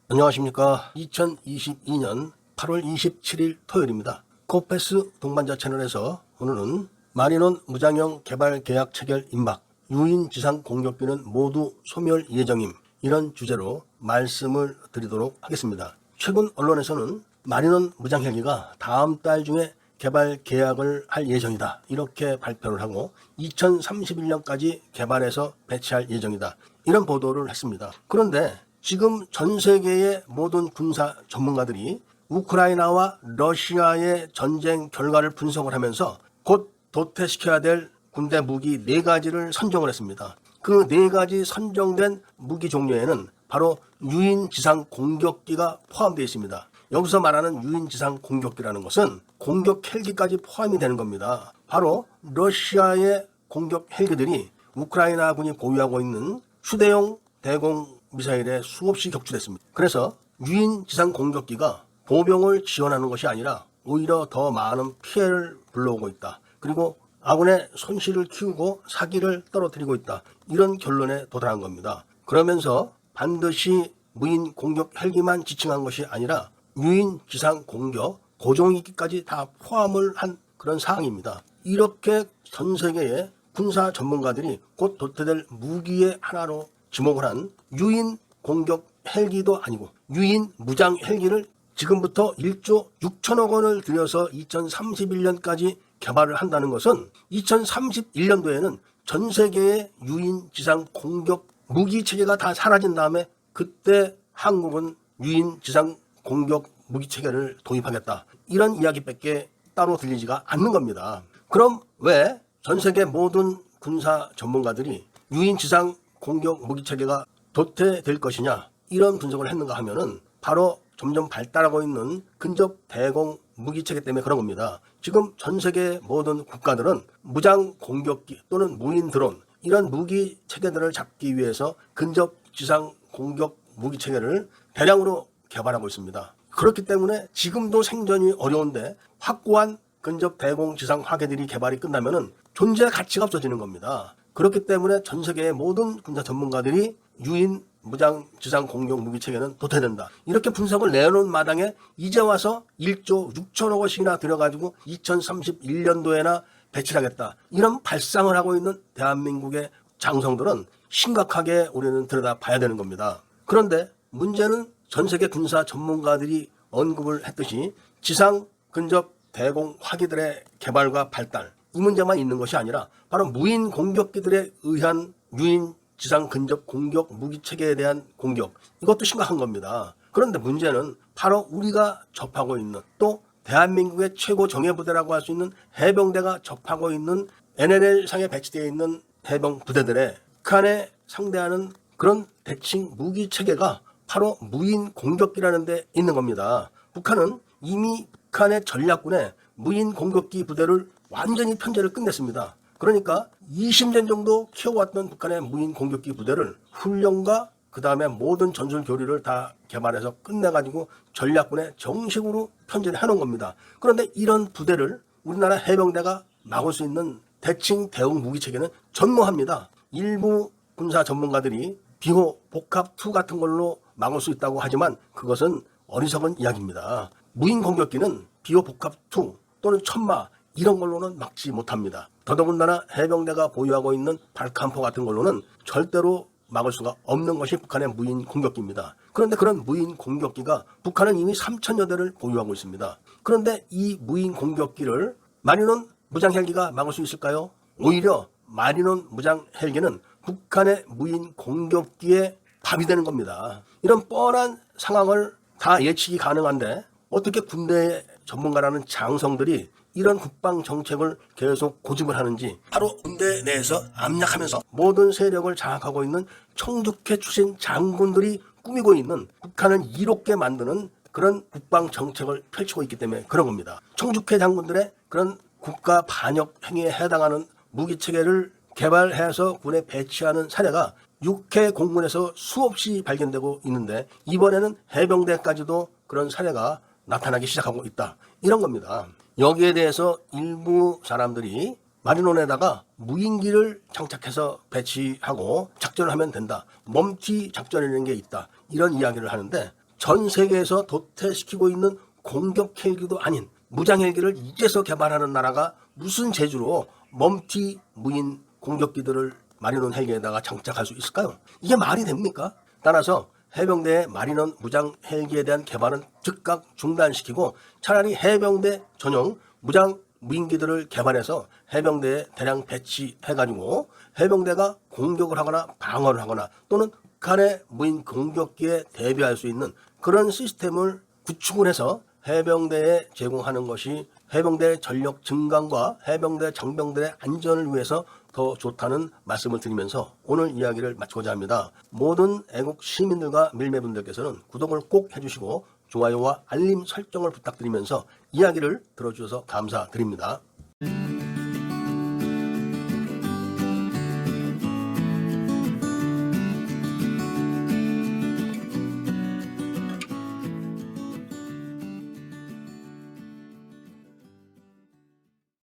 안녕하십니까. 2022년 8월 27일 토요일입니다. 코페스 동반자 채널에서 오늘은 마리논 무장형 개발 계약 체결 임박, 유인 지상 공격기는 모두 소멸 예정임, 이런 주제로 말씀을 드리도록 하겠습니다. 최근 언론에서는 마리논 무장 헬기가 다음 달 중에 개발 계약을 할 예정이다, 이렇게 발표를 하고 2031년까지 개발해서 배치할 예정이다, 이런 보도를 했습니다. 그런데 지금 전 세계의 모든 군사 전문가들이 우크라이나와 러시아의 전쟁 결과를 분석을 하면서 곧 도태시켜야 될 군대 무기 4가지를 선정을 했습니다. 그 4가지 선정된 무기 종류에는 바로 유인 지상 공격기가 포함되어 있습니다. 여기서 말하는 유인 지상 공격기라는 것은 공격 헬기까지 포함이 되는 겁니다. 바로 러시아의 공격 헬기들이 우크라이나군이 보유하고 있는 휴대용 대공 미사일에 수없이 격추됐습니다. 그래서 유인 지상 공격기가 보병을 지원하는 것이 아니라 오히려 더 많은 피해를 불러오고 있다. 그리고 아군의 손실을 키우고 사기를 떨어뜨리고 있다, 이런 결론에 도달한 겁니다. 그러면서 반드시 무인 공격 헬기만 지칭한 것이 아니라 유인 지상 공격 고종익기까지 다 포함을 한 그런 사항입니다. 이렇게 전 세계의 군사 전문가들이 곧 도태될 무기의 하나로 지목을 한 유인 공격 헬기도 아니고 유인 무장 헬기를 지금부터 1조 6천억 원을 들여서 2031년까지 개발을 한다는 것은 2031년도에는 전 세계의 유인 지상 공격 무기 체계가 다 사라진 다음에 그때 한국은 유인 지상 공격 무기 체계를 도입하겠다, 이런 이야기밖에 따로 들리지가 않는 겁니다. 그럼 왜 전 세계 모든 군사 전문가들이 유인 지상 공격 무기 체계가 도태될 것이냐, 이런 분석을 했는가 하면은 바로 점점 발달하고 있는 근접 대공 무기 체계 때문에 그런 겁니다. 지금 전 세계 모든 국가들은 무장 공격기 또는 무인 드론, 이런 무기 체계들을 잡기 위해서 근접 지상 공격 무기 체계를 대량으로 개발하고 있습니다. 그렇기 때문에 지금도 생존이 어려운데 확고한 근접 대공 지상 화계들이 개발이 끝나면은 존재 가치가 없어지는 겁니다. 그렇기 때문에 전 세계의 모든 군사 전문가들이 유인 무장 지상 공격 무기 체계는 도태된다, 이렇게 분석을 내놓은 마당에 이제 와서 1조 6천억 원씩이나 들여가지고 2031년도에나 배치하겠다, 이런 발상을 하고 있는 대한민국의 장성들은 심각하게 우리는 들여다봐야 되는 겁니다. 그런데 문제는 전 세계 군사 전문가들이 언급을 했듯이 지상 근접 대공 화기들의 개발과 발달, 이 문제만 있는 것이 아니라 바로 무인 공격기들에 의한 유인 지상 근접 공격 무기 체계에 대한 공격, 이것도 심각한 겁니다. 그런데 문제는 바로 우리가 접하고 있는, 또 대한민국의 최고 정예부대라고 할 수 있는 해병대가 접하고 있는 NLL상에 배치되어 있는 해병 부대들의 북한에 상대하는 그런 대칭 무기 체계가 바로 무인 공격기라는 데 있는 겁니다. 북한은 이미 북한의 전략군에 무인 공격기 부대를 완전히 편제를 끝냈습니다. 그러니까 20년 정도 키워왔던 북한의 무인 공격기 부대를 훈련과 그 다음에 모든 전술 교류를 다 개발해서 끝내가지고 전략군에 정식으로 편제를 해놓은 겁니다. 그런데 이런 부대를 우리나라 해병대가 막을 수 있는 대칭 대응 무기 체계는 전무합니다. 일부 군사 전문가들이 비호 복합2 같은 걸로 막을 수 있다고 하지만 그것은 어리석은 이야기입니다. 무인 공격기는 비호 복합2 또는 천마, 이런 걸로는 막지 못합니다. 더더군다나 해병대가 보유하고 있는 발칸포 같은 걸로는 절대로 막을 수가 없는 것이 북한의 무인 공격기입니다. 그런데 그런 무인 공격기가 북한은 이미 3천여 대를 보유하고 있습니다. 그런데 이 무인 공격기를 마리논 무장 헬기가 막을 수 있을까요? 오히려 마리논 무장 헬기는 북한의 무인 공격기에 밥이 되는 겁니다. 이런 뻔한 상황을 다 예측이 가능한데 어떻게 군대 전문가라는 장성들이 이런 국방 정책을 계속 고집을 하는지, 바로 군대 내에서 압력하면서 모든 세력을 장악하고 있는 청두케 출신 장군들이 꾸미고 있는 북한을 이롭게 만드는 그런 국방 정책을 펼치고 있기 때문에 그런 겁니다. 청두케 장군들의 그런 국가 반역 행위에 해당하는 무기 체계를 개발해서 군에 배치하는 사례가 육해 공군에서 수없이 발견되고 있는데 이번에는 해병대까지도 그런 사례가 나타나기 시작하고 있다, 이런 겁니다. 여기에 대해서 일부 사람들이 마리논에다가 무인기를 장착해서 배치하고 작전을 하면 된다, 몸튀 작전이라는 게 있다, 이런 이야기를 하는데 전 세계에서 도태시키고 있는 공격 헬기도 아닌 무장 헬기를 이제서 개발하는 나라가 무슨 재주로 멈티 무인 공격기들을 마리논 헬기에다가 장착할 수 있을까요? 이게 말이 됩니까? 따라서 해병대의 마리논 무장 헬기에 대한 개발은 즉각 중단시키고 차라리 해병대 전용 무장 무인기들을 개발해서 해병대에 대량 배치해가지고 해병대가 공격을 하거나 방어를 하거나 또는 북한의 무인 공격기에 대비할 수 있는 그런 시스템을 구축을 해서 해병대에 제공하는 것이 해병대 전력 증강과 해병대 장병들의 안전을 위해서 더 좋다는 말씀을 드리면서 오늘 이야기를 마치고자 합니다. 모든 애국 시민들과 밀매분들께서는 구독을 꼭 해주시고 좋아요와 알림 설정을 부탁드리면서 이야기를 들어주셔서 감사드립니다.